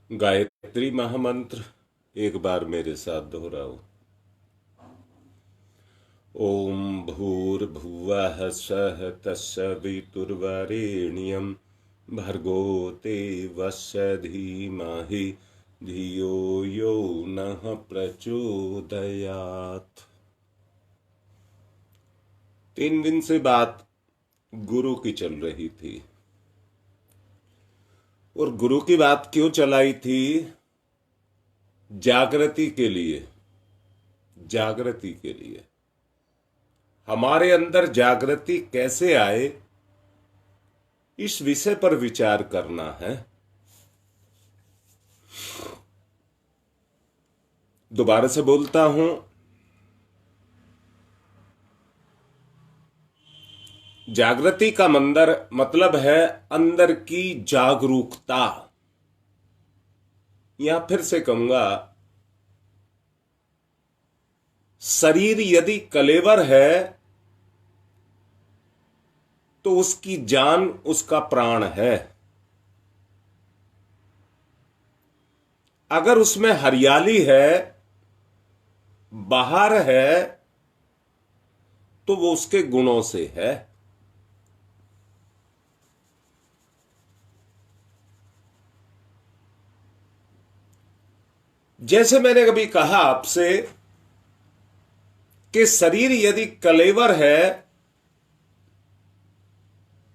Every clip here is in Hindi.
गायत्री महामंत्र एक बार मेरे साथ दोहराओ। ओम भूर्भुवः स्वः तत्सवितुर्वरेण्यं भर्गो देवस्य धीमहि धियो यो नः प्रचोदयात्। 3 दिन से बात गुरु की चल रही थी। और गुरु की बात क्यों चलाई थी? जागृति के लिए। जागृति के लिए हमारे अंदर जागृति कैसे आए, इस विषय पर विचार करना है। दोबारा से बोलता हूं, जागृति का मंदर मतलब है अंदर की जागरूकता। या फिर से कहूंगा, शरीर यदि कलेवर है तो उसकी जान उसका प्राण है। अगर उसमें हरियाली है, बाहर है, तो वो उसके गुणों से है। जैसे मैंने कभी कहा आपसे कि शरीर यदि कलेवर है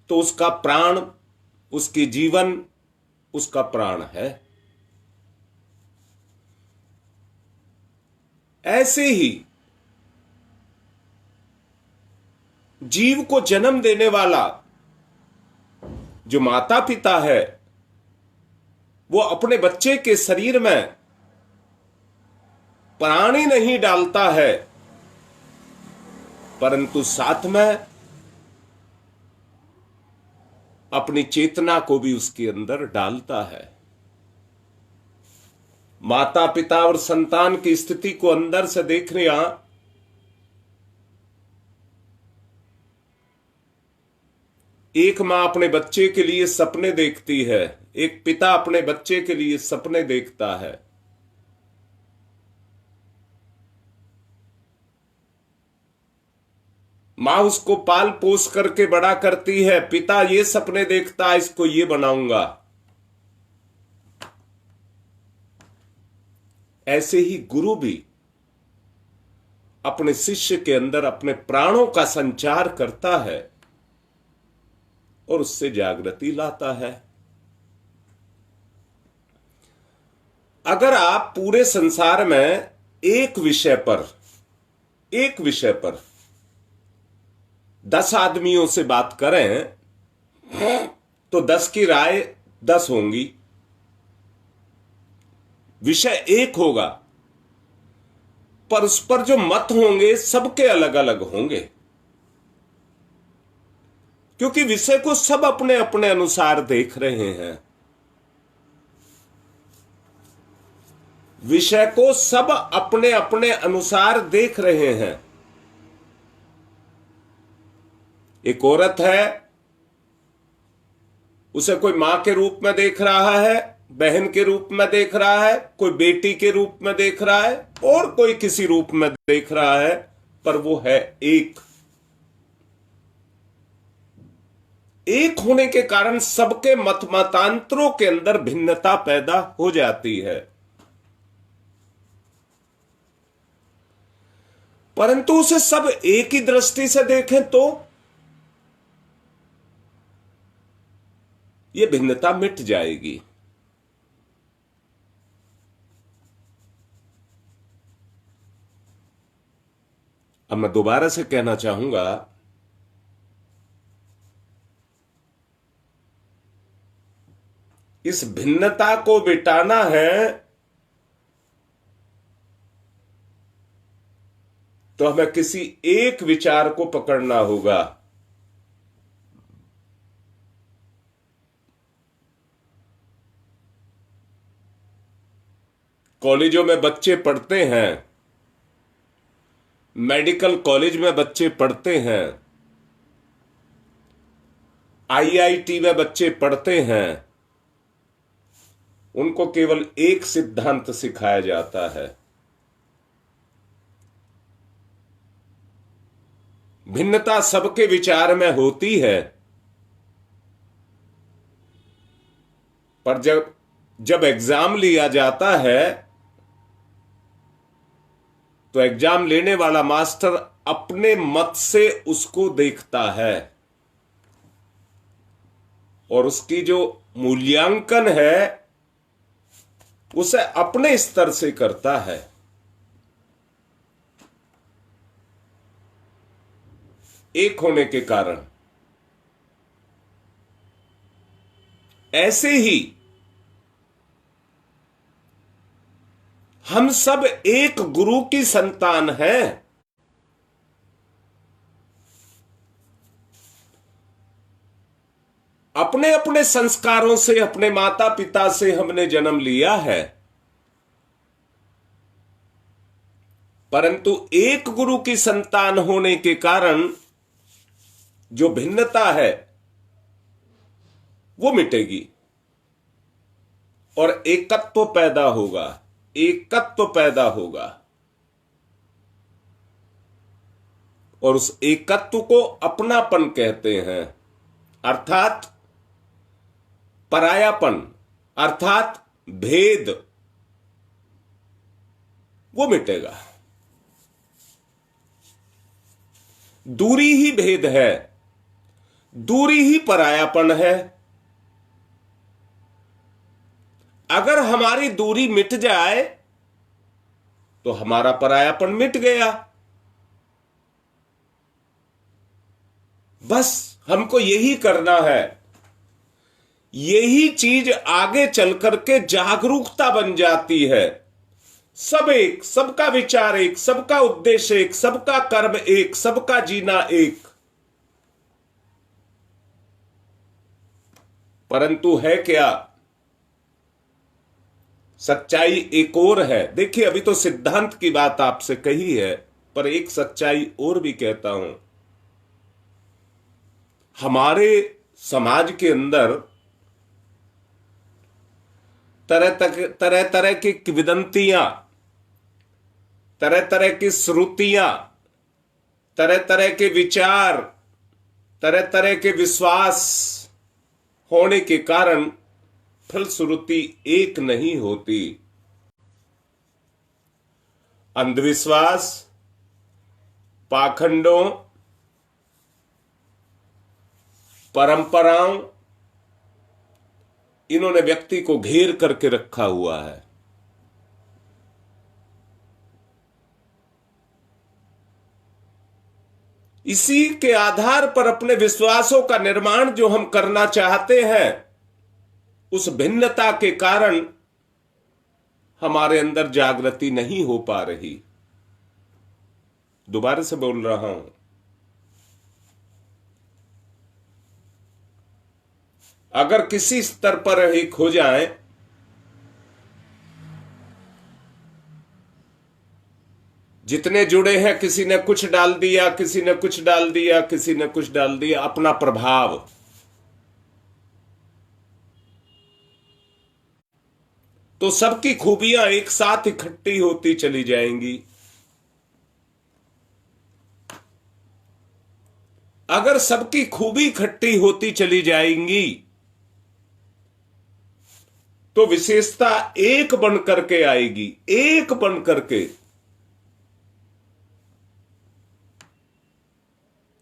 तो उसका प्राण, उसकी जीवन उसका प्राण है। ऐसे ही जीव को जन्म देने वाला जो माता पिता है, वो अपने बच्चे के शरीर में प्राण ही नहीं डालता है, परंतु साथ में अपनी चेतना को भी उसके अंदर डालता है। माता पिता और संतान की स्थिति को अंदर से देखने एक मां अपने बच्चे के लिए सपने देखती है, एक पिता अपने बच्चे के लिए सपने देखता है। मां उसको पाल पोस करके बड़ा करती है, पिता ये सपने देखता है, इसको ये बनाऊंगा। ऐसे ही गुरु भी अपने शिष्य के अंदर अपने प्राणों का संचार करता है और उससे जागृति लाता है। अगर आप पूरे संसार में एक विषय पर 10 आदमियों से बात करें तो 10 की राय 10 होंगी। विषय एक होगा, पर उस पर जो मत होंगे सबके अलग अलग होंगे, क्योंकि विषय को सब अपने अपने अनुसार देख रहे हैं। विषय को सब अपने अपने अनुसार देख रहे हैं। एक औरत है, उसे कोई मां के रूप में देख रहा है, बहन के रूप में देख रहा है, कोई बेटी के रूप में देख रहा है, और कोई किसी रूप में देख रहा है, पर वो है एक। एक होने के कारण सबके मतांतरों के अंदर भिन्नता पैदा हो जाती है। परंतु उसे सब एक ही दृष्टि से देखें तो यह भिन्नता मिट जाएगी। अब मैं दोबारा से कहना चाहूंगा, इस भिन्नता को मिटाना है तो हमें किसी एक विचार को पकड़ना होगा। कॉलेजों में बच्चे पढ़ते हैं, मेडिकल कॉलेज में बच्चे पढ़ते हैं, आईआईटी में बच्चे पढ़ते हैं, उनको केवल एक सिद्धांत सिखाया जाता है। भिन्नता सबके विचार में होती है, पर जब जब एग्जाम लिया जाता है तो एग्जाम लेने वाला मास्टर अपने मत से उसको देखता है और उसकी जो मूल्यांकन है उसे अपने स्तर से करता है। एक होने के कारण ऐसे ही हम सब एक गुरु की संतान हैं। अपने अपने संस्कारों से, अपने माता पिता से हमने जन्म लिया है, परंतु एक गुरु की संतान होने के कारण जो भिन्नता है वो मिटेगी और एकत्व पैदा होगा, एकत्व पैदा होगा। और उस एकत्व को अपनापन कहते हैं, अर्थात परायापन, अर्थात भेद, वो मिटेगा। दूरी ही भेद है, दूरी ही परायापन है। अगर हमारी दूरी मिट जाए तो हमारा परायापन मिट गया। बस हमको यही करना है। यही चीज आगे चल करके जागरूकता बन जाती है। सब एक, सबका विचार एक, सबका उद्देश्य एक, सबका कर्म एक, सबका जीना एक। परंतु है क्या? सच्चाई एक और है। देखिए, अभी तो सिद्धांत की बात आपसे कही है, पर एक सच्चाई और भी कहता हूं। हमारे समाज के अंदर तरह तरह की किंवदंतियां, तरह तरह की श्रुतियां, तरह तरह के विचार, तरह तरह के विश्वास होने के कारण फलश्रुति एक नहीं होती। अंधविश्वास, पाखंडों, परंपराओं, इन्होंने व्यक्ति को घेर करके रखा हुआ है। इसी के आधार पर अपने विश्वासों का निर्माण जो हम करना चाहते हैं, उस भिन्नता के कारण हमारे अंदर जागृति नहीं हो पा रही। दोबारा से बोल रहा हूं, अगर किसी स्तर पर एक हो जाए, जितने जुड़े हैं, किसी ने कुछ डाल दिया, किसी ने कुछ डाल दिया, किसी ने कुछ डाल दिया, अपना प्रभाव, तो सबकी खूबियां एक साथ इकट्ठी होती चली जाएंगी। अगर सबकी खूबी इकट्ठी होती चली जाएंगी तो विशेषता एक बन करके आएगी, एक बन करके।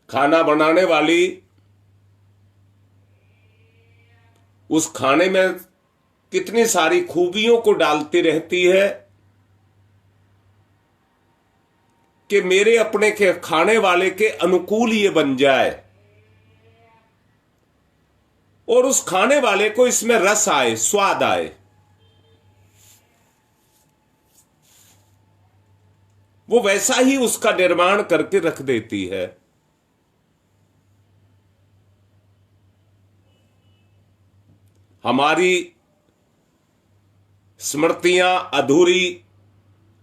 खाना बनाने वाली उस खाने में कितनी सारी खूबियों को डालती रहती है कि मेरे अपने के खाने वाले के अनुकूल ये बन जाए और उस खाने वाले को इसमें रस आए, स्वाद आए। वो वैसा ही उसका निर्माण करके रख देती है। हमारी स्मृतियां अधूरी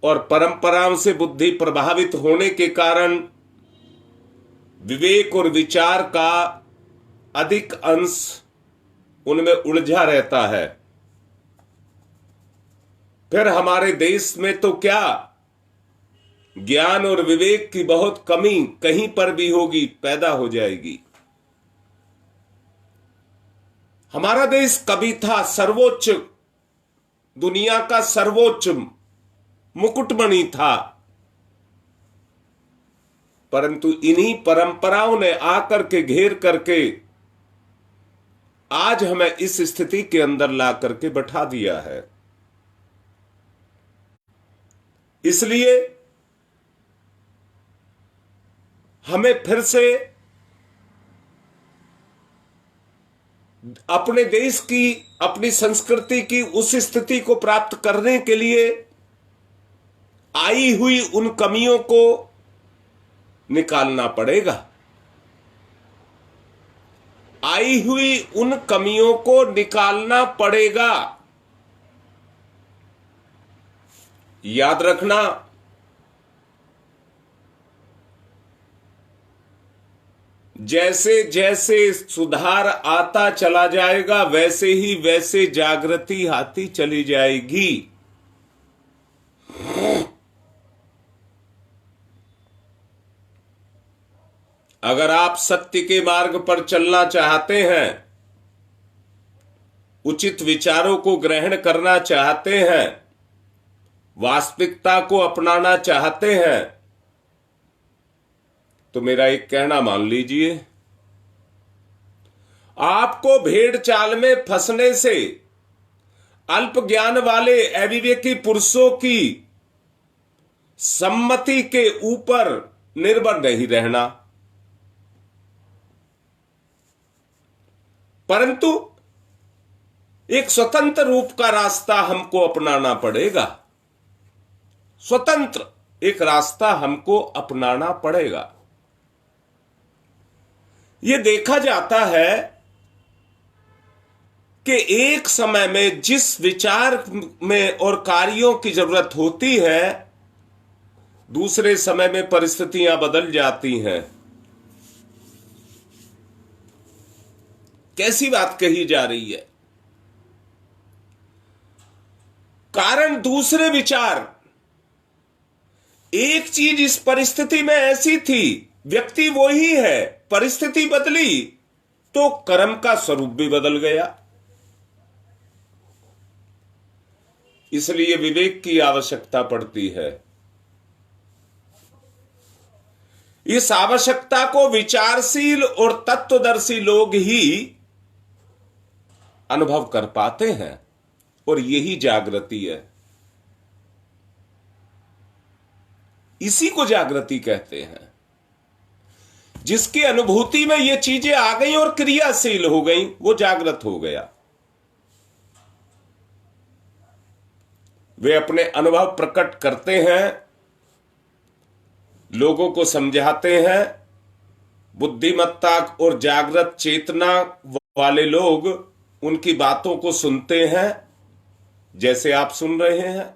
और परंपराओं से बुद्धि प्रभावित होने के कारण विवेक और विचार का अधिक अंश उनमें उलझा रहता है। फिर हमारे देश में तो क्या, ज्ञान और विवेक की बहुत कमी कहीं पर भी होगी, पैदा हो जाएगी। हमारा देश कभी था सर्वोच्च, दुनिया का सर्वोच्च मुकुटमणि था, परंतु इन्हीं परंपराओं ने आकर के घेर करके आज हमें इस स्थिति के अंदर ला करके बैठा दिया है। इसलिए हमें फिर से अपने देश की, अपनी संस्कृति की उस स्थिति को प्राप्त करने के लिए आई हुई उन कमियों को निकालना पड़ेगा। आई हुई उन कमियों को निकालना पड़ेगा। याद रखना, जैसे जैसे सुधार आता चला जाएगा वैसे ही वैसे जागृति आती चली जाएगी। अगर आप सत्य के मार्ग पर चलना चाहते हैं, उचित विचारों को ग्रहण करना चाहते हैं, वास्तविकता को अपनाना चाहते हैं, तो मेरा एक कहना मान लीजिए। आपको भेड़ चाल में फंसने से, अल्प ज्ञान वाले अविवेकी पुरुषों की सम्मति के ऊपर निर्भर नहीं रहना, परंतु एक स्वतंत्र रूप का रास्ता हमको अपनाना पड़ेगा। स्वतंत्र एक रास्ता हमको अपनाना पड़ेगा। यह देखा जाता है कि एक समय में जिस विचार में और कार्यों की जरूरत होती है, दूसरे समय में परिस्थितियां बदल जाती हैं। कैसी बात कही जा रही है? कारण दूसरे विचार। एक चीज इस परिस्थिति में ऐसी थी, व्यक्ति वो ही है, परिस्थिति बदली तो कर्म का स्वरूप भी बदल गया। इसलिए विवेक की आवश्यकता पड़ती है। इस आवश्यकता को विचारशील और तत्वदर्शी लोग ही अनुभव कर पाते हैं, और यही जागृति है। इसी को जागृति कहते हैं। जिसकी अनुभूति में ये चीजें आ गई और क्रियाशील हो गई, वो जागृत हो गया। वे अपने अनुभव प्रकट करते हैं, लोगों को समझाते हैं। बुद्धिमत्ता और जागृत चेतना वाले लोग उनकी बातों को सुनते हैं, जैसे आप सुन रहे हैं।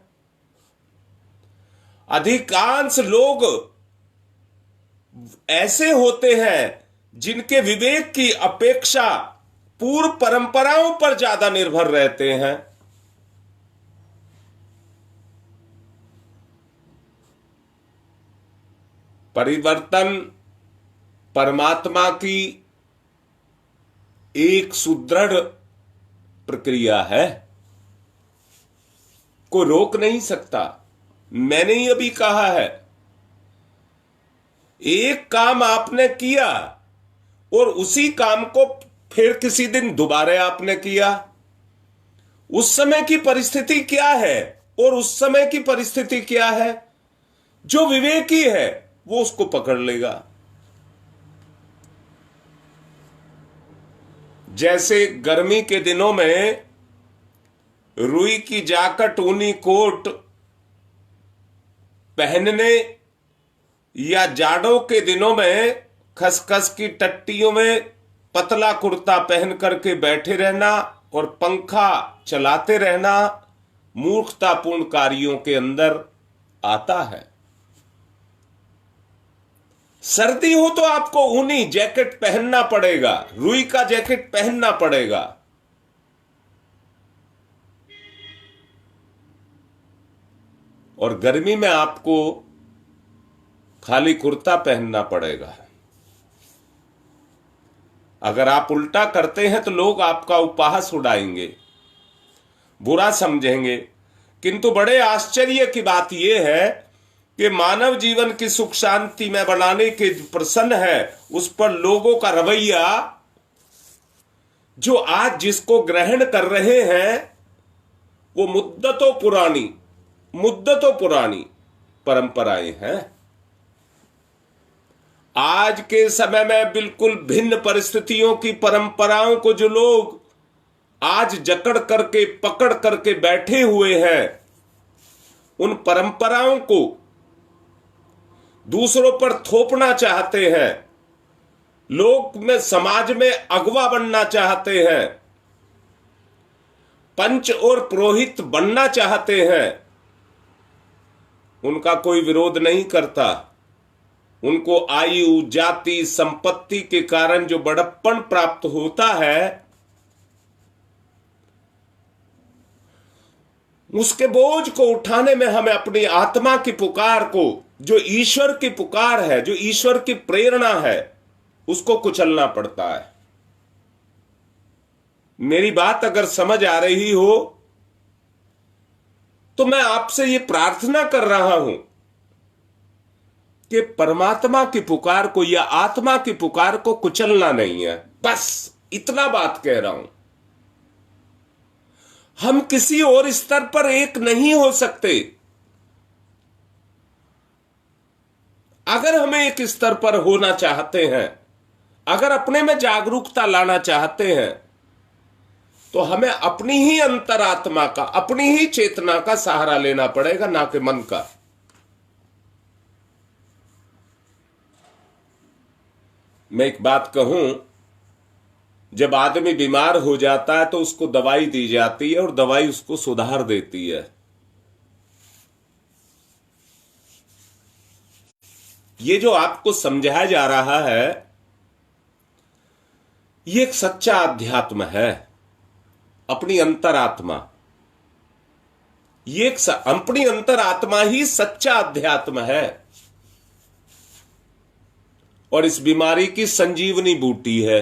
अधिकांश लोग ऐसे होते हैं जिनके विवेक की अपेक्षा पूर्व परंपराओं पर ज्यादा निर्भर रहते हैं। परिवर्तन परमात्मा की एक सुदृढ़ प्रक्रिया है, कोई रोक नहीं सकता। मैंने ही अभी कहा है, एक काम आपने किया और उसी काम को फिर किसी दिन दोबारा आपने किया, उस समय की परिस्थिति क्या है और उस समय की परिस्थिति क्या है, जो विवेकी है वो उसको पकड़ लेगा। जैसे गर्मी के दिनों में रुई की जैकेट, ऊनी कोट पहनने या जाड़ों के दिनों में खसखस की टट्टियों में पतला कुर्ता पहन करके बैठे रहना और पंखा चलाते रहना मूर्खतापूर्ण कार्यों के अंदर आता है। सर्दी हो तो आपको ऊनी जैकेट पहनना पड़ेगा, रुई का जैकेट पहनना पड़ेगा। और गर्मी में आपको खाली कुर्ता पहनना पड़ेगा। अगर आप उल्टा करते हैं तो लोग आपका उपहास उड़ाएंगे, बुरा समझेंगे। किंतु बड़े आश्चर्य की बात यह है कि मानव जीवन की सुख शांति में बनाने के प्रसन्न है, उस पर लोगों का रवैया, जो आज जिसको ग्रहण कर रहे हैं, वो मुद्दतों पुरानी परंपराएं हैं। आज के समय में बिल्कुल भिन्न परिस्थितियों की परंपराओं को जो लोग आज जकड़ करके पकड़ करके बैठे हुए हैं, उन परंपराओं को दूसरों पर थोपना चाहते हैं, लोग में समाज में अगवा बनना चाहते हैं, पंच और पुरोहित बनना चाहते हैं, उनका कोई विरोध नहीं करता। उनको आयु, जाति, संपत्ति के कारण जो बड़प्पन प्राप्त होता है, उसके बोझ को उठाने में हमें अपनी आत्मा की पुकार को, जो ईश्वर की पुकार है, जो ईश्वर की प्रेरणा है, उसको कुचलना पड़ता है। मेरी बात अगर समझ आ रही हो तो मैं आपसे यह प्रार्थना कर रहा हूं कि परमात्मा की पुकार को या आत्मा की पुकार को कुचलना नहीं है। बस इतना बात कह रहा हूं। हम किसी और स्तर पर एक नहीं हो सकते। अगर हमें एक स्तर पर होना चाहते हैं, अगर अपने में जागरूकता लाना चाहते हैं, तो हमें अपनी ही अंतरात्मा का, अपनी ही चेतना का सहारा लेना पड़ेगा, ना कि मन का। मैं एक बात कहूं, जब आदमी बीमार हो जाता है तो उसको दवाई दी जाती है और दवाई उसको सुधार देती है। ये जो आपको समझाया जा रहा है, ये एक सच्चा अध्यात्म है, अपनी अंतरात्मा। ये अपनी अंतरात्मा ही सच्चा अध्यात्म है। और इस बीमारी की संजीवनी बूटी है।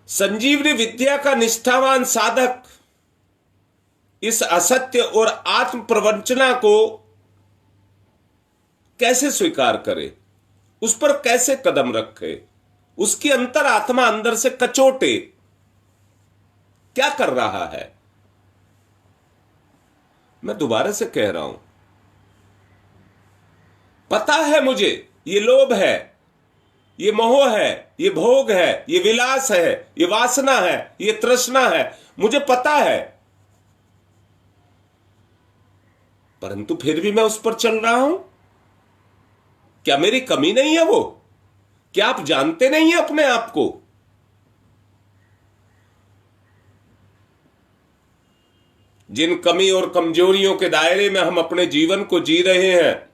संजीवनी विद्या का निष्ठावान साधक इस असत्य और आत्म प्रवंचना को कैसे स्वीकार करे, उस पर कैसे कदम रखे, उसकी अंतरात्मा अंदर से कचोटे, क्या कर रहा है। मैं दोबारा से कह रहा हूं, पता है मुझे ये लोभ है, ये मोह है, ये भोग है, ये विलास है, ये वासना है, ये तृष्णा है, मुझे पता है, परंतु फिर भी मैं उस पर चल रहा हूं। क्या मेरी कमी नहीं है वो? क्या आप जानते नहीं हैं अपने आप को? जिन कमी और कमजोरियों के दायरे में हम अपने जीवन को जी रहे हैं,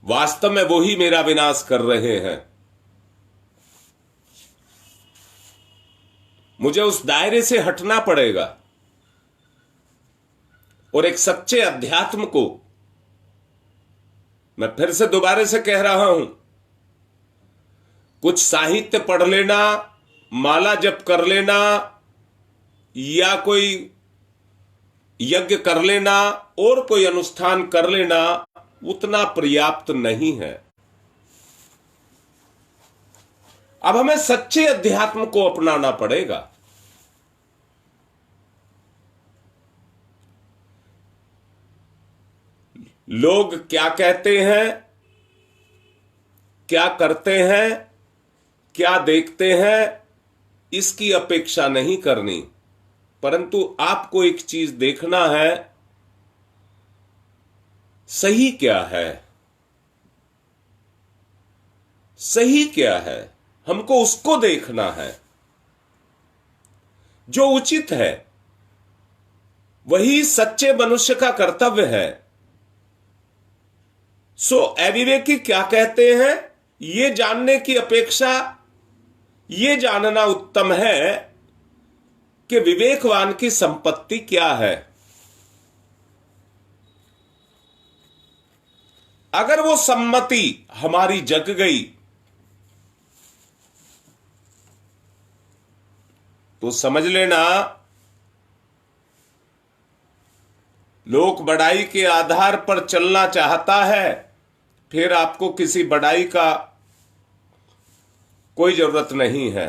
वास्तव में वो ही मेरा विनाश कर रहे हैं। मुझे उस दायरे से हटना पड़ेगा और एक सच्चे अध्यात्म को, मैं फिर से दोबारा से कह रहा हूं, कुछ साहित्य पढ़ लेना, माला जप कर लेना या कोई यज्ञ कर लेना और कोई अनुष्ठान कर लेना उतना पर्याप्त नहीं है। अब हमें सच्चे अध्यात्म को अपनाना पड़ेगा। लोग क्या कहते हैं, क्या करते हैं, क्या देखते हैं, इसकी अपेक्षा नहीं करनी, परंतु आपको एक चीज देखना है, सही क्या है, सही क्या है, हमको उसको देखना है। जो उचित है वही सच्चे मनुष्य का कर्तव्य है। सो अविवेकी क्या कहते हैं, ये जानने की अपेक्षा ये जानना उत्तम है कि विवेकवान की संपत्ति क्या है। अगर वो सम्मति हमारी जग गई तो समझ लेना लोक बड़ाई के आधार पर चलना चाहता है, फिर आपको किसी बड़ाई का कोई जरूरत नहीं है।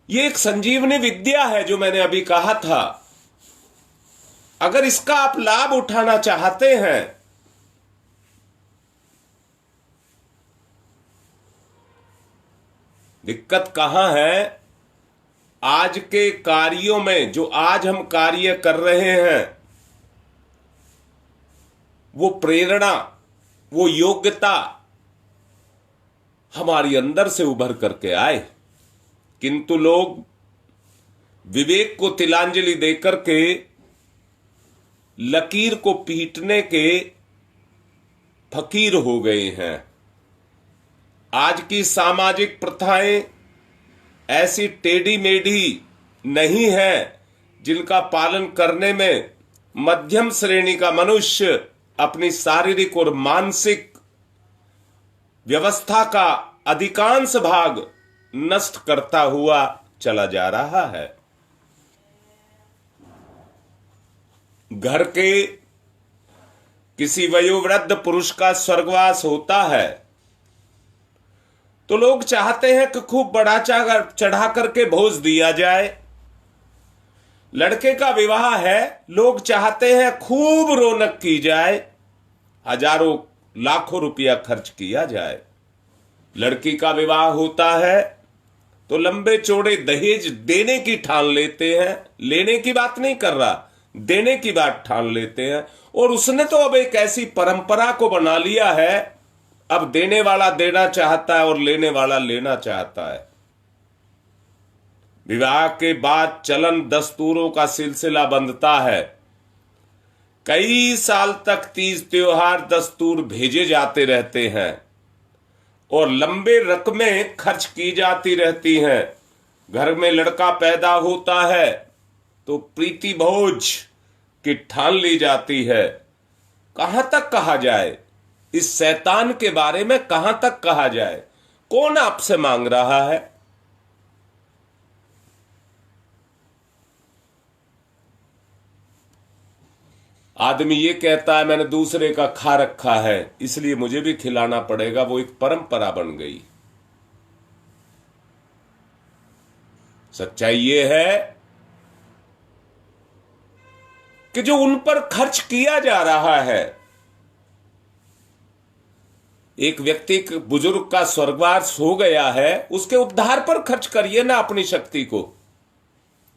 ये एक संजीवनी विद्या है जो मैंने अभी कहा था। अगर इसका आप लाभ उठाना चाहते हैं दिक्कत कहां है? आज के कार्यों में जो आज हम कार्य कर रहे हैं वो प्रेरणा, वो योग्यता हमारी अंदर से उभर करके आए, किंतु लोग विवेक को तिलांजलि देकर के लकीर को पीटने के फकीर हो गए हैं। आज की सामाजिक प्रथाएं ऐसी टेढ़ी मेढ़ी नहीं है जिनका पालन करने में मध्यम श्रेणी का मनुष्य अपनी शारीरिक और मानसिक व्यवस्था का अधिकांश भाग नष्ट करता हुआ चला जा रहा है। घर के किसी वयोवृद्ध पुरुष का स्वर्गवास होता है तो लोग चाहते हैं कि खूब बड़ा चढ़ा करके भोज दिया जाए। लड़के का विवाह है, लोग चाहते हैं खूब रौनक की जाए, हजारों लाखों रुपया खर्च किया जाए। लड़की का विवाह होता है तो लंबे चौड़े दहेज देने की ठान लेते हैं। लेने की बात नहीं कर रहा, देने की बात ठान लेते हैं। और उसने तो अब एक ऐसी परंपरा को बना लिया है, अब देने वाला देना चाहता है और लेने वाला लेना चाहता है। विवाह के बाद चलन दस्तूरों का सिलसिला बंधता है। कई साल तक तीज त्योहार दस्तूर भेजे जाते रहते हैं और लंबे रकमें खर्च की जाती रहती हैं। घर में लड़का पैदा होता है तो प्रीति भोज की ठान ली जाती है। कहां तक कहा जाए इस शैतान के बारे में? कहां तक कहा जाए? कौन आपसे मांग रहा है? आदमी ये कहता है मैंने दूसरे का खा रखा है इसलिए मुझे भी खिलाना पड़ेगा। वो एक परंपरा बन गई। सच्चाई ये है कि जो उन पर खर्च किया जा रहा है, एक व्यक्ति एक बुजुर्ग का स्वर्गवास हो गया है, उसके उद्धार पर खर्च करिए ना अपनी शक्ति को।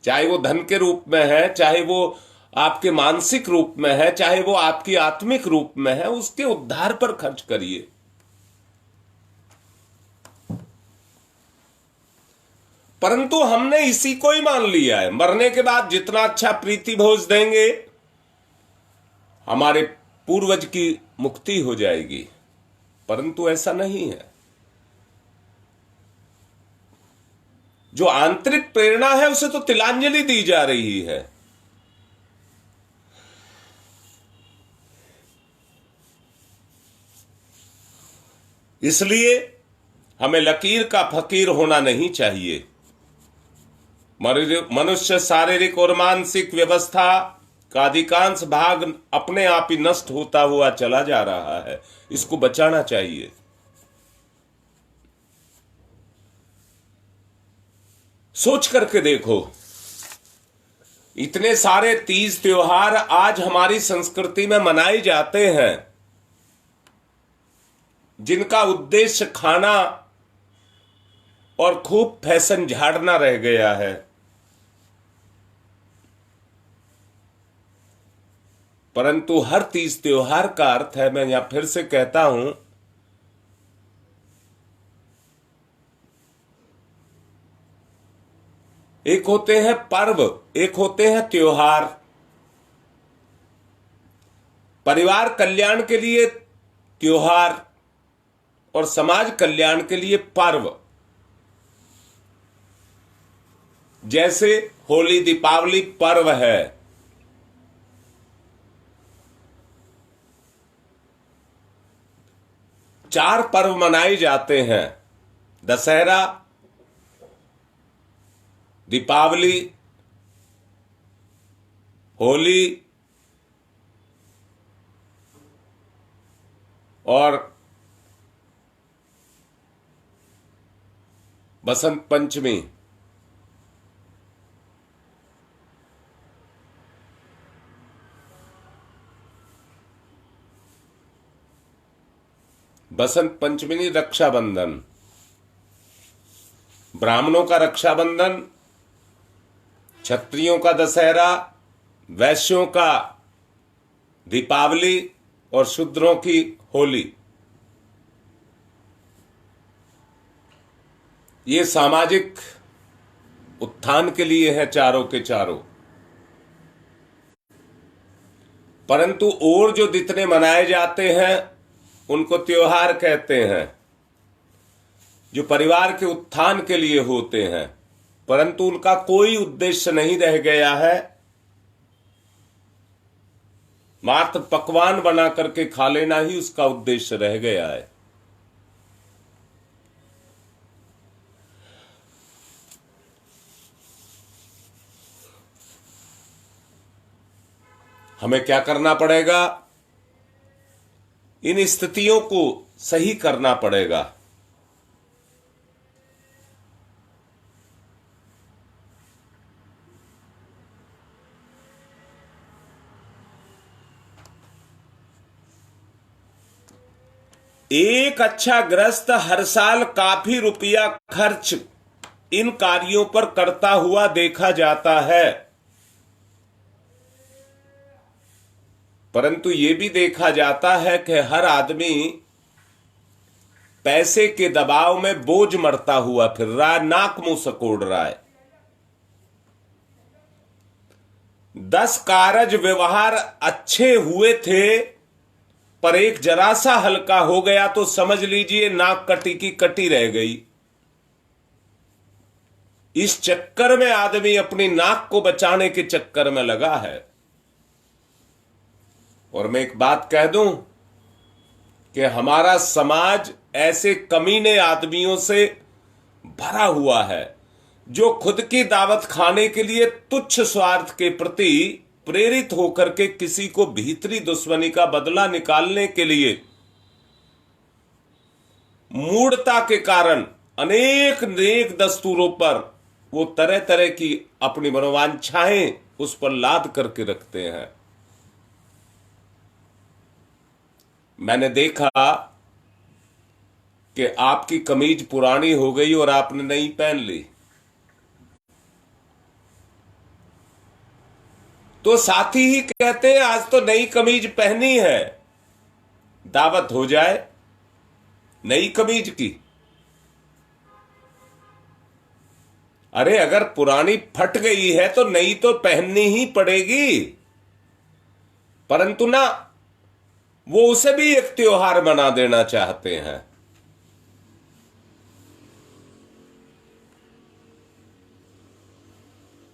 चाहे वो धन के रूप में है, चाहे वो आपके मानसिक रूप में है, चाहे वो आपकी आत्मिक रूप में है, उसके उद्धार पर खर्च करिए। परंतु हमने इसी को ही मान लिया है, मरने के बाद जितना अच्छा प्रीति भोज देंगे हमारे पूर्वज की मुक्ति हो जाएगी। परंतु ऐसा नहीं है। जो आंतरिक प्रेरणा है उसे तो तिलांजलि दी जा रही है। इसलिए हमें लकीर का फकीर होना नहीं चाहिए। मनुष्य शारीरिक और मानसिक व्यवस्था का अधिकांश भाग अपने आप ही नष्ट होता हुआ चला जा रहा है। इसको बचाना चाहिए। सोच करके देखो, इतने सारे तीज त्योहार आज हमारी संस्कृति में मनाए जाते हैं जिनका उद्देश्य खाना और खूब फैशन झाड़ना रह गया है। परंतु हर तीज त्योहार का अर्थ है, मैं यहां फिर से कहता हूं, एक होते हैं पर्व, एक होते हैं त्योहार। परिवार कल्याण के लिए त्योहार और समाज कल्याण के लिए पर्व। जैसे होली दीपावली पर्व है, चार पर्व मनाए जाते हैं, दशहरा, दीपावली, होली और बसंत पंचमी। बसंत पंचमी रक्षाबंधन, ब्राह्मणों का रक्षाबंधन, क्षत्रियों का दशहरा, वैश्यों का दीपावली और शूद्रों की होली। ये सामाजिक उत्थान के लिए है चारों के चारों। परंतु और जो जितने मनाए जाते हैं उनको त्योहार कहते हैं, जो परिवार के उत्थान के लिए होते हैं, परंतु उनका कोई उद्देश्य नहीं रह गया है। मात्र पकवान बना करके खा लेना ही उसका उद्देश्य रह गया है। हमें क्या करना पड़ेगा? इन स्थितियों को सही करना पड़ेगा। एक अच्छा गृहस्थ हर साल काफी रुपया खर्च इन कार्यों पर करता हुआ देखा जाता है, परंतु यह भी देखा जाता है कि हर आदमी पैसे के दबाव में बोझ मरता हुआ फिर रहा है, नाक मुंह सकोड़ रहा है। 10 कारज व्यवहार अच्छे हुए थे, पर एक जरा सा हल्का हो गया तो समझ लीजिए नाक कटी की कटी रह गई। इस चक्कर में आदमी अपनी नाक को बचाने के चक्कर में लगा है। और मैं एक बात कह दूं कि हमारा समाज ऐसे कमीने आदमियों से भरा हुआ है जो खुद की दावत खाने के लिए तुच्छ स्वार्थ के प्रति प्रेरित होकर के किसी को भीतरी दुश्मनी का बदला निकालने के लिए मूढ़ता के कारण अनेक नेक दस्तूरों पर वो तरह तरह की अपनी मनोवांछाएं उस पर लाद करके रखते हैं। मैंने देखा कि आपकी कमीज पुरानी हो गई और आपने नई पहन ली, तो साथी ही कहते हैं आज तो नई कमीज पहनी है, दावत हो जाए नई कमीज की। अरे अगर पुरानी फट गई है तो नई तो पहननी ही पड़ेगी, परंतु ना, वो उसे भी एक त्योहार बना देना चाहते हैं।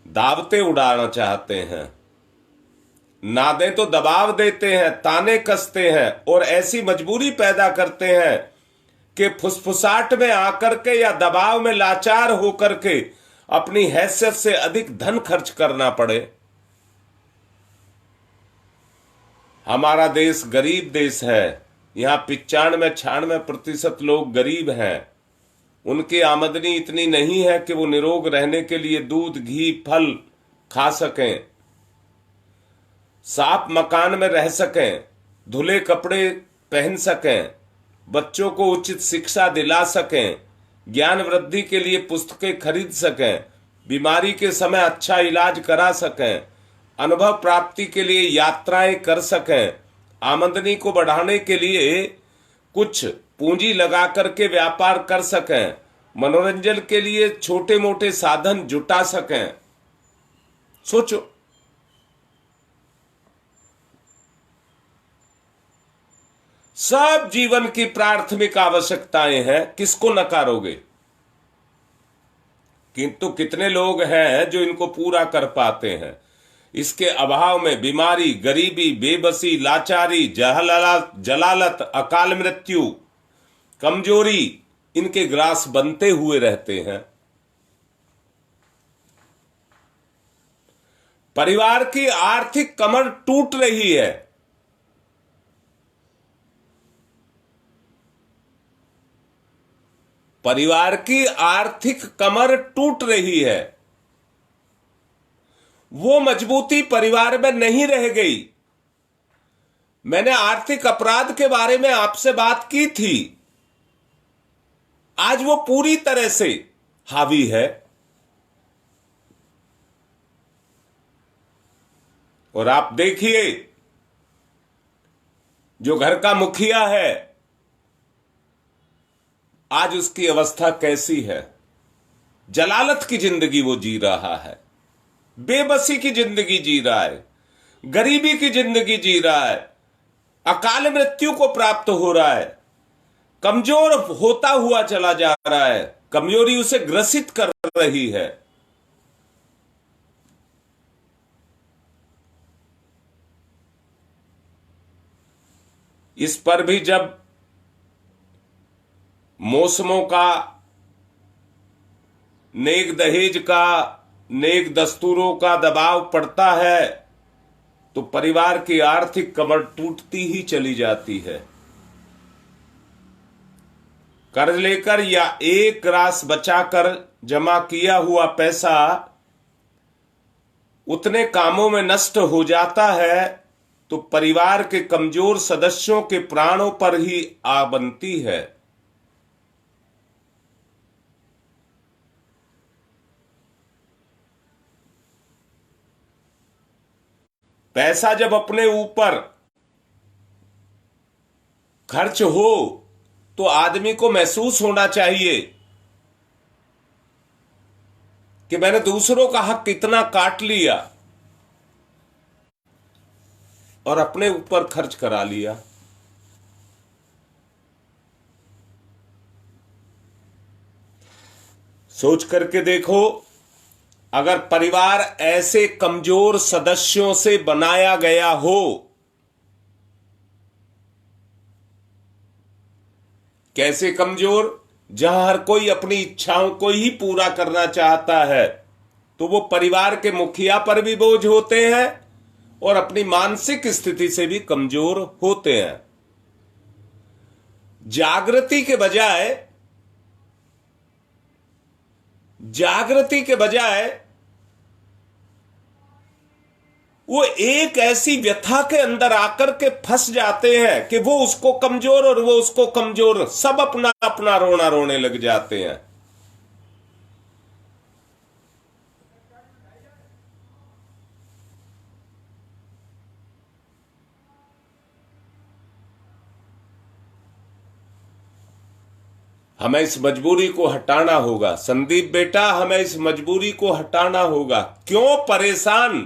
दावतें उड़ाना चाहते हैं, नादे तो दबाव देते हैं, ताने कसते हैं और ऐसी मजबूरी पैदा करते हैं कि फुसफुसाहट में आकर के या दबाव में लाचार होकर के अपनी हैसियत से अधिक धन खर्च करना पड़े। हमारा देश गरीब देश है, यहां 95-96% लोग गरीब हैं। उनकी आमदनी इतनी नहीं है कि वो निरोग रहने के लिए दूध, घी, फल खा सकें, साफ मकान में रह सकें, धुले कपड़े पहन सकें, बच्चों को उचित शिक्षा दिला सकें, ज्ञान वृद्धि के लिए पुस्तकें खरीद सकें, बीमारी के समय अच्छा इलाज करा सकें, अनुभव प्राप्ति के लिए यात्राएं कर सकें, आमदनी को बढ़ाने के लिए कुछ पूंजी लगा करके व्यापार कर सकें, मनोरंजन के लिए छोटे मोटे साधन जुटा सकें। सोचो, सब जीवन की प्राथमिक आवश्यकताएं हैं, किसको नकारोगे? किंतु कितने लोग हैं जो इनको पूरा कर पाते हैं। इसके अभाव में बीमारी, गरीबी, बेबसी, लाचारी, जलालत, अकाल मृत्यु, कमजोरी इनके ग्रास बनते हुए रहते हैं। परिवार की आर्थिक कमर टूट रही है। परिवार की आर्थिक कमर टूट रही है। वो मजबूती परिवार में नहीं रह गई। मैंने आर्थिक अपराध के बारे में आपसे बात की थी। आज वो पूरी तरह से हावी है। और आप देखिए, जो घर का मुखिया है, आज उसकी अवस्था कैसी है। जलालत की जिंदगी वो जी रहा है, बेबसी की जिंदगी जी रहा है, गरीबी की जिंदगी जी रहा है, अकाल मृत्यु को प्राप्त हो रहा है, कमजोर होता हुआ चला जा रहा है, कमजोरी उसे ग्रसित कर रही है। इस पर भी जब मौसमों का, नेक दहेज का, नेक दस्तूरों का दबाव पड़ता है तो परिवार की आर्थिक कमर टूटती ही चली जाती है। कर्ज लेकर या एक रास बचाकर जमा किया हुआ पैसा उतने कामों में नष्ट हो जाता है तो परिवार के कमजोर सदस्यों के प्राणों पर ही आ बनती है। पैसा जब अपने ऊपर खर्च हो तो आदमी को महसूस होना चाहिए कि मैंने दूसरों का हक कितना काट लिया और अपने ऊपर खर्च करा लिया। सोच करके देखो, अगर परिवार ऐसे कमजोर सदस्यों से बनाया गया हो, कैसे कमजोर, जहां हर कोई अपनी इच्छाओं को ही पूरा करना चाहता है, तो वो परिवार के मुखिया पर भी बोझ होते हैं और अपनी मानसिक स्थिति से भी कमजोर होते हैं। जागृति के बजाय वो एक ऐसी व्यथा के अंदर आकर के फंस जाते हैं कि वो उसको कमजोर और वो उसको कमजोर, सब अपना अपना रोना रोने लग जाते हैं। हमें इस मजबूरी को हटाना होगा संदीप बेटा, हमें इस मजबूरी को हटाना होगा। क्यों परेशान?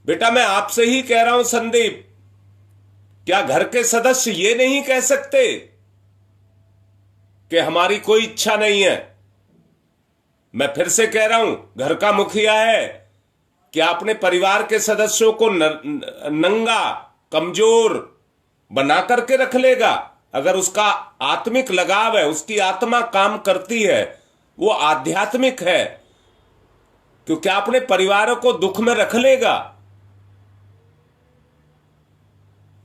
बेटा मैं आपसे ही कह रहा हूं संदीप, क्या घर के सदस्य ये नहीं कह सकते कि हमारी कोई इच्छा नहीं है? मैं फिर से कह रहा हूं, घर का मुखिया है, क्या अपने परिवार के सदस्यों को नंगा, कमजोर बना करके रख लेगा? अगर उसका आत्मिक लगाव है, उसकी आत्मा काम करती है, वो आध्यात्मिक है, तो क्या अपने परिवारों को दुख में रख लेगा?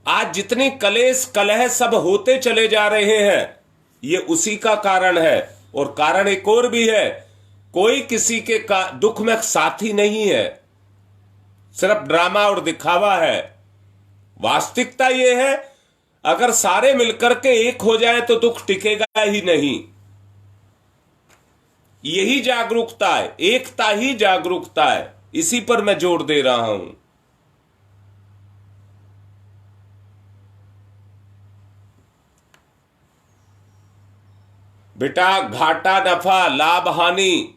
आज जितनी कलेश कलह सब होते चले जा रहे हैं, ये उसी का कारण है। और कारण एक और भी है, कोई किसी के दुख में साथी नहीं है, सिर्फ ड्रामा और दिखावा है। वास्तविकता यह है, अगर सारे मिलकर के एक हो जाए तो दुख टिकेगा ही नहीं। यही जागरूकता है, एकता ही जागरूकता है, इसी पर मैं जोर दे रहा हूं। बेटा घाटा नफा, लाभ हानि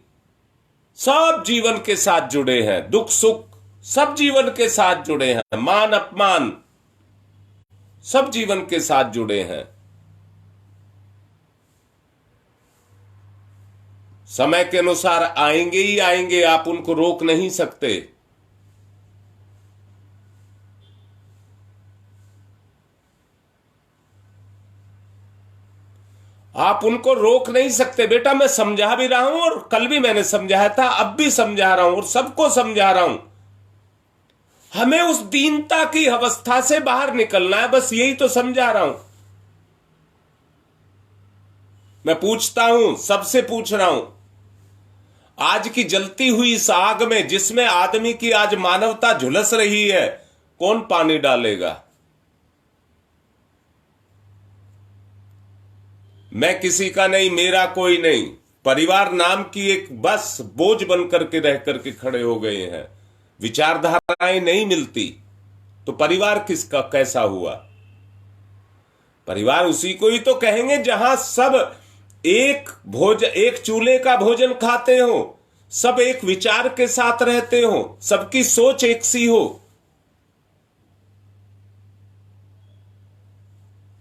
सब जीवन के साथ जुड़े हैं, दुख सुख सब जीवन के साथ जुड़े हैं, मान अपमान सब जीवन के साथ जुड़े हैं। समय के अनुसार आएंगे ही आएंगे, आप उनको रोक नहीं सकते। आप उनको रोक नहीं सकते। बेटा मैं समझा भी रहा हूं, और कल भी मैंने समझाया था, अब भी समझा रहा हूं और सबको समझा रहा हूं। हमें उस दीनता की अवस्था से बाहर निकलना है, बस यही तो समझा रहा हूं। मैं पूछता हूं, सबसे पूछ रहा हूं, आज की जलती हुई इस आग में जिसमें आदमी की आज मानवता झुलस रही है, कौन पानी डालेगा? मैं किसी का नहीं, मेरा कोई नहीं। परिवार नाम की एक बस बोझ बन करके रह करके खड़े हो गए हैं। विचारधाराएं नहीं मिलती तो परिवार किसका कैसा हुआ? परिवार उसी को ही तो कहेंगे जहां सब एक चूल्हे का भोजन खाते हो, सब एक विचार के साथ रहते हो, सबकी सोच एक सी हो।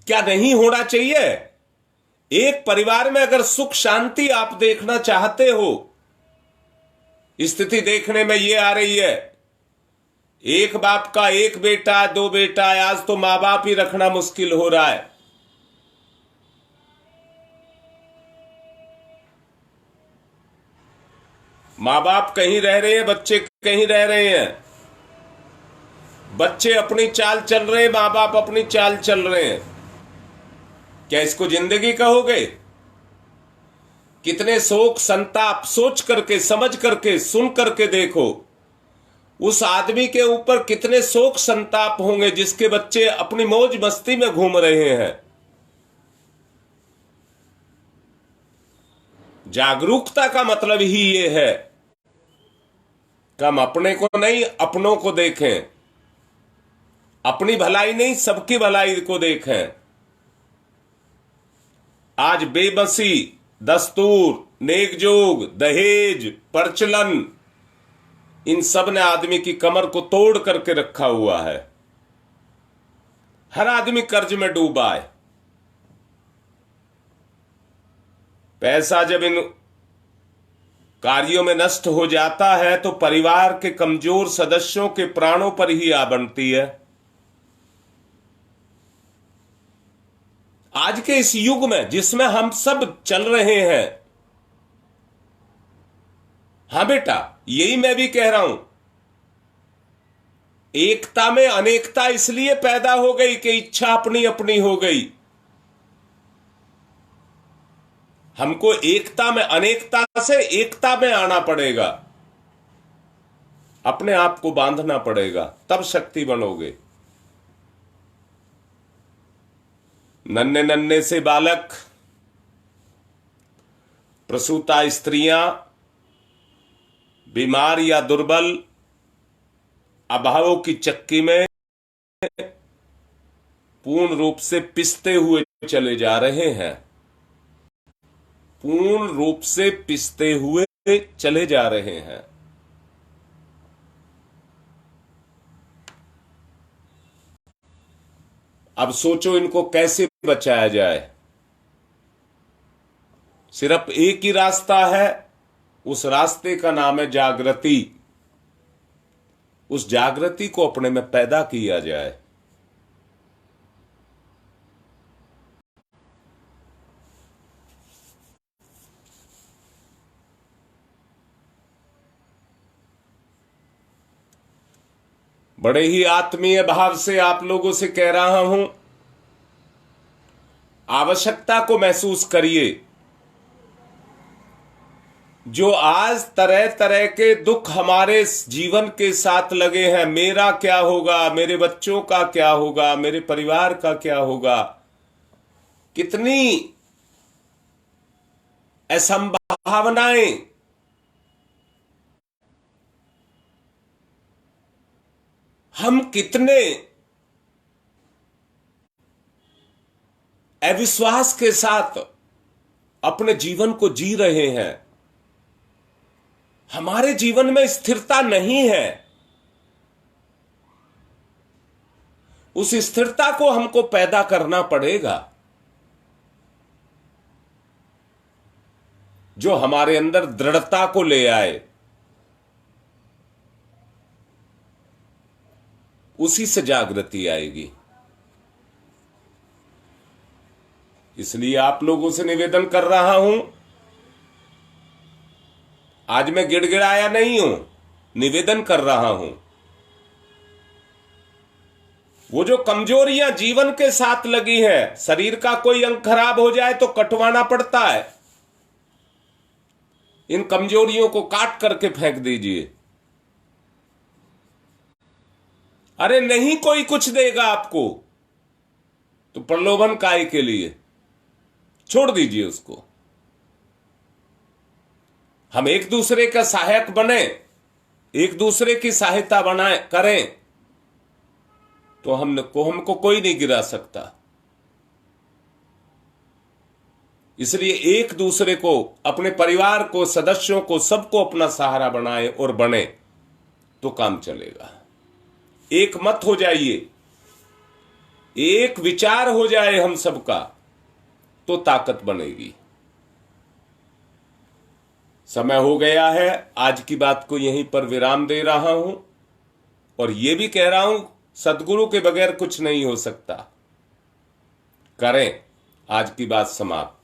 क्या नहीं होना चाहिए? एक परिवार में अगर सुख शांति आप देखना चाहते हो, स्थिति देखने में यह आ रही है, एक बाप का एक बेटा दो बेटा, आज तो मां बाप ही रखना मुश्किल हो रहा है। मां बाप कहीं रह रहे हैं, बच्चे कहीं रह रहे हैं। बच्चे अपनी चाल चल रहे हैं, मां बाप अपनी चाल चल रहे हैं। क्या इसको जिंदगी कहोगे? कितने शोक संताप सोच करके, समझ करके, सुन करके देखो, उस आदमी के ऊपर कितने शोक संताप होंगे जिसके बच्चे अपनी मौज मस्ती में घूम रहे हैं। जागरूकता का मतलब ही ये है कि हम अपने को नहीं, अपनों को देखें। अपनी भलाई नहीं, सबकी भलाई को देखें। आज बेबसी, दस्तूर, नेकजोग, दहेज, प्रचलन, इन सब ने आदमी की कमर को तोड़ करके रखा हुआ है। हर आदमी कर्ज में डूबा है। पैसा जब इन कार्यों में नष्ट हो जाता है तो परिवार के कमजोर सदस्यों के प्राणों पर ही आ बनती है। आज के इस युग में जिसमें हम सब चल रहे हैं, हां बेटा, यही मैं भी कह रहा हूं, एकता में अनेकता इसलिए पैदा हो गई कि इच्छा अपनी अपनी हो गई। हमको एकता में, अनेकता से एकता में आना पड़ेगा, अपने आप को बांधना पड़ेगा, तब शक्ति बनोगे। नन्हे नन्हे से बालक, प्रसूता स्त्रियां, बीमार या दुर्बल, अभावों की चक्की में पूर्ण रूप से पिसते हुए चले जा रहे हैं। पूर्ण रूप से पिसते हुए चले जा रहे हैं। अब सोचो इनको कैसे बचाया जाए। सिर्फ एक ही रास्ता है, उस रास्ते का नाम है जागृति। उस जागृति को अपने में पैदा किया जाए। बड़े ही आत्मीय भाव से आप लोगों से कह रहा हूं, आवश्यकता को महसूस करिए। जो आज तरह तरह के दुख हमारे जीवन के साथ लगे हैं, मेरा क्या होगा, मेरे बच्चों का क्या होगा, मेरे परिवार का क्या होगा, कितनी असंभावनाएं, हम कितने अविश्वास के साथ अपने जीवन को जी रहे हैं। हमारे जीवन में स्थिरता नहीं है। उस स्थिरता को हमको पैदा करना पड़ेगा। जो हमारे अंदर दृढ़ता को ले आए, उसी से जागृति आएगी। इसलिए आप लोगों से निवेदन कर रहा हूं, आज मैं गिड़गिड़ाया नहीं हूं, निवेदन कर रहा हूं। वो जो कमजोरियां जीवन के साथ लगी है, शरीर का कोई अंग खराब हो जाए तो कटवाना पड़ता है, इन कमजोरियों को काट करके फेंक दीजिए। अरे नहीं कोई कुछ देगा आपको तो प्रलोभन काय के लिए, छोड़ दीजिए उसको। हम एक दूसरे का सहायक बने, एक दूसरे की सहायता बनाए करें, तो हमको कोई नहीं गिरा सकता। इसलिए एक दूसरे को, अपने परिवार को, सदस्यों को, सबको अपना सहारा बनाए और बने तो काम चलेगा। एक मत हो जाइए, एक विचार हो जाए हम सबका, तो ताकत बनेगी। समय हो गया है, आज की बात को यहीं पर विराम दे रहा हूं और यह भी कह रहा हूं, सद्गुरु के बगैर कुछ नहीं हो सकता। करें आज की बात समाप्त।